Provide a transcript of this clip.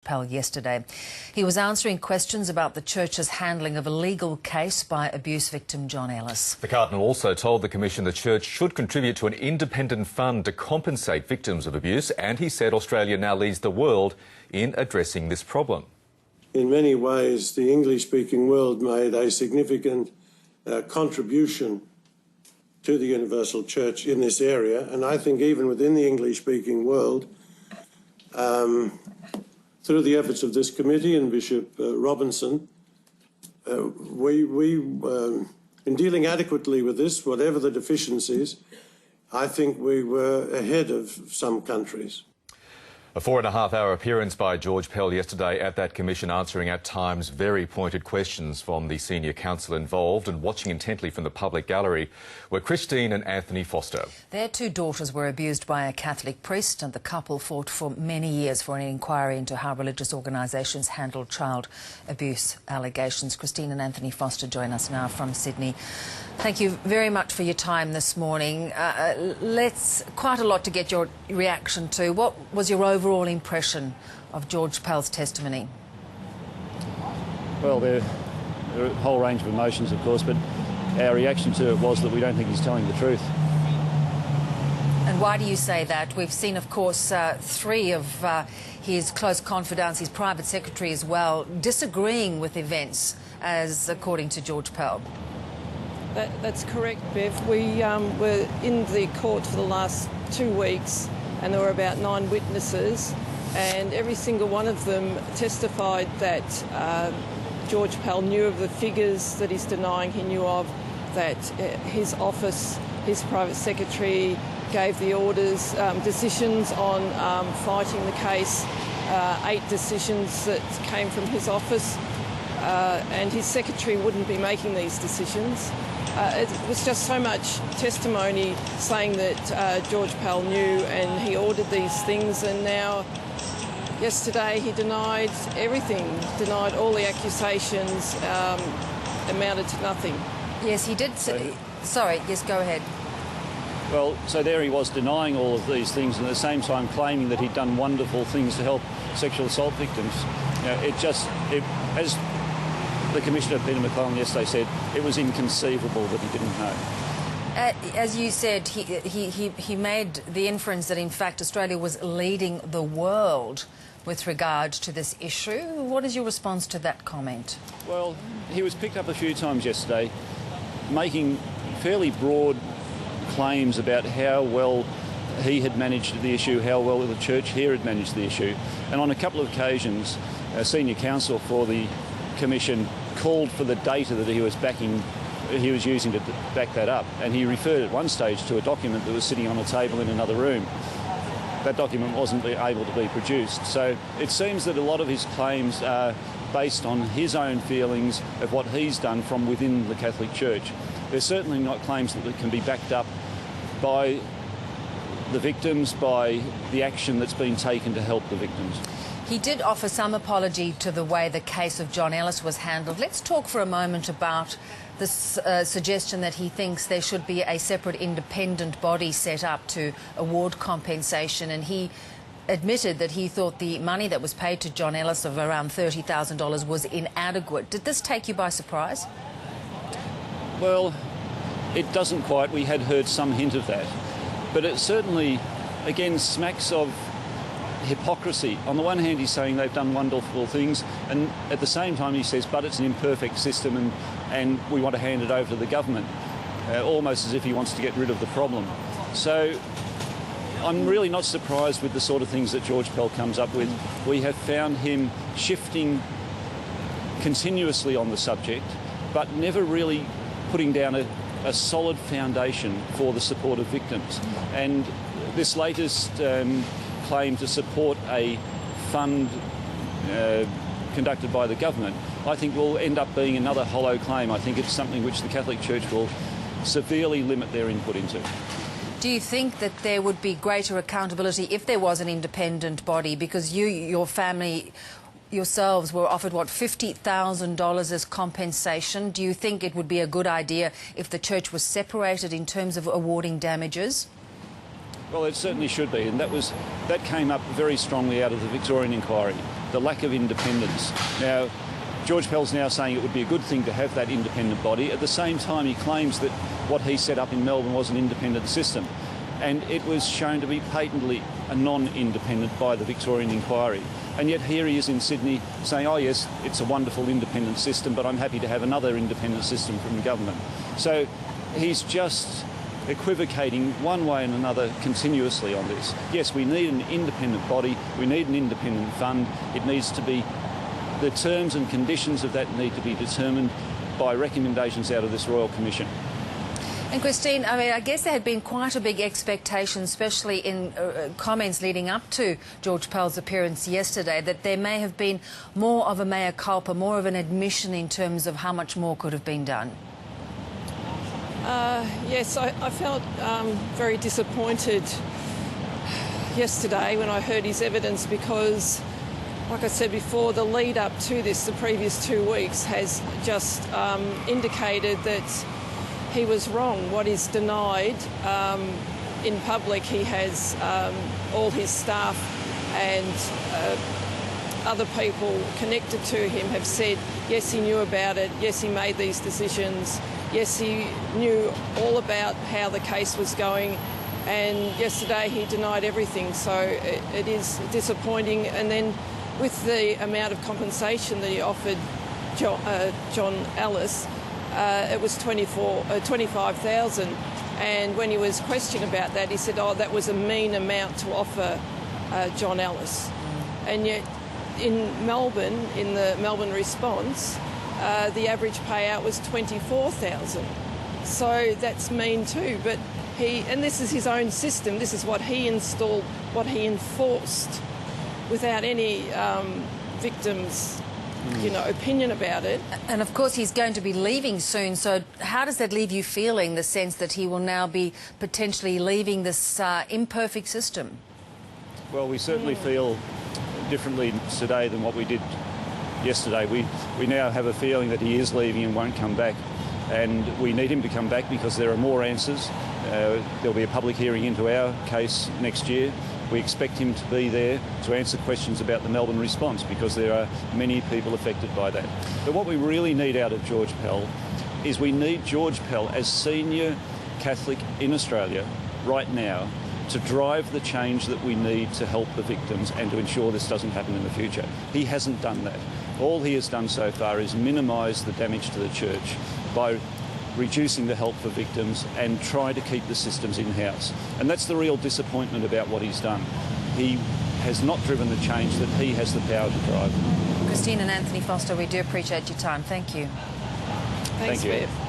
Pell yesterday. He was answering questions about the church's handling of a legal case by abuse victim John Ellis. The Cardinal also told the Commission the church should contribute to an independent fund to compensate victims of abuse, and he said Australia now leads the world in addressing this problem. In many ways, the English-speaking world made a significant contribution to the Universal Church in this area, and I think even within the English-speaking world, through the efforts of this committee and Bishop Robinson, in dealing adequately with this, whatever the deficiencies, I think we were ahead of some countries. A 4.5-hour appearance by George Pell yesterday at that commission, answering at times very pointed questions from the senior counsel involved, and watching intently from the public gallery were Christine and Anthony Foster. Their two daughters were abused by a Catholic priest, and the couple fought for many years for an inquiry into how religious organisations handle child abuse allegations. Christine and Anthony Foster join us now from Sydney. Thank you very much for your time this morning. Quite a lot to get your reaction to. What was your overall impression of George Pell's testimony? Well, there are a whole range of emotions, of course, but our reaction to it was that we don't think he's telling the truth. And why do you say that? We've seen, of course, three of his close confidants, his private secretary as well, disagreeing with events, as according to George Pell. That's correct, Bev. We were in the court for the last 2 weeks, and there were about 9 witnesses, and every single one of them testified that George Pell knew of the figures that he's denying he knew of, that his office, his private secretary, gave the orders, decisions on fighting the case, 8 decisions that came from his office, and his secretary wouldn't be making these decisions. It was just so much testimony saying that George Pell knew and he ordered these things, and now yesterday he denied everything, denied all the accusations, amounted to nothing. Yes, he did. Sorry, yes, go ahead. Well, so there he was denying all of these things and at the same time claiming that he'd done wonderful things to help sexual assault victims. You know, as the Commissioner, Peter McClellan, yesterday said, it was inconceivable that he didn't know. As you said, he made the inference that, in fact, Australia was leading the world with regard to this issue. What is your response to that comment? Well, he was picked up a few times yesterday, making fairly broad claims about how well he had managed the issue, how well the church here had managed the issue. And on a couple of occasions, a senior counsel for the Commission called for the data that he was using to back that up, and he referred at one stage to a document that was sitting on a table in another room. That document wasn't able to be produced, so it seems that a lot of his claims are based on his own feelings of what he's done from within the Catholic Church. They're certainly not claims that can be backed up by the victims, by the action that's been taken to help the victims. He did offer some apology to the way the case of John Ellis was handled. Let's talk for a moment about this suggestion that he thinks there should be a separate independent body set up to award compensation, and he admitted that he thought the money that was paid to John Ellis of around $30,000 was inadequate. Did this take you by surprise? Well, it doesn't quite. We had heard some hint of that. But it certainly, again, smacks of hypocrisy. On the one hand, he's saying they've done wonderful things, and at the same time he says, but it's an imperfect system and we want to hand it over to the government, almost as if he wants to get rid of the problem. So I'm really not surprised with the sort of things that George Pell comes up with. We have found him shifting continuously on the subject, but never really putting down a solid foundation for the support of victims. And this latest claim to support a fund conducted by the government, I think will end up being another hollow claim. I think it's something which the Catholic Church will severely limit their input into. Do you think that there would be greater accountability if there was an independent body? Because your family, yourselves were offered, what, $50,000 as compensation. Do you think it would be a good idea if the church was separated in terms of awarding damages? Well, it certainly should be, and that came up very strongly out of the Victorian inquiry. the lack of independence. Now, George Pell's now saying it would be a good thing to have that independent body. At the same time, he claims that what he set up in Melbourne was an independent system. And it was shown to be patently a non-independent by the Victorian inquiry. And yet here he is in Sydney saying, oh yes, it's a wonderful independent system, but I'm happy to have another independent system from the government. So he's just equivocating one way and another continuously on this. Yes, we need an independent body, we need an independent fund. It needs to be, the terms and conditions of that need to be determined by recommendations out of this Royal Commission. And Christine, I mean, I guess there had been quite a big expectation, especially in comments leading up to George Pell's appearance yesterday, that there may have been more of a mea culpa, more of an admission in terms of how much more could have been done. Yes, I felt very disappointed yesterday when I heard his evidence because, like I said before, the lead up to this, the previous 2 weeks, has just indicated that he was wrong. What is denied in public, he has all his staff and other people connected to him have said, yes, he knew about it, yes, he made these decisions, yes, he knew all about how the case was going, and yesterday he denied everything. So it is disappointing. And then with the amount of compensation that he offered John Ellis, it was $25,000, and when he was questioned about that, he said, oh, that was a mean amount to offer John Ellis. And yet in Melbourne, in the Melbourne response, the average payout was $24,000. So that's mean too, but and this is his own system, this is what he installed, what he enforced, without any victims' opinion about it. And of course he's going to be leaving soon, so how does that leave you feeling, the sense that he will now be potentially leaving this imperfect system? Well, we certainly feel differently today than what we did yesterday. We now have a feeling that he is leaving and won't come back, and we need him to come back because there are more answers. There'll be a public hearing into our case next year. We expect him to be there to answer questions about the Melbourne response because there are many people affected by that. But what we really need out of George Pell is we need George Pell as senior Catholic in Australia right now to drive the change that we need to help the victims and to ensure this doesn't happen in the future. He hasn't done that. All he has done so far is minimise the damage to the church by reducing the help for victims and try to keep the systems in-house. And that's the real disappointment about what he's done. He has not driven the change that he has the power to drive. Christine and Anthony Foster, we do appreciate your time. Thank you. Thanks, Thank you. Bev.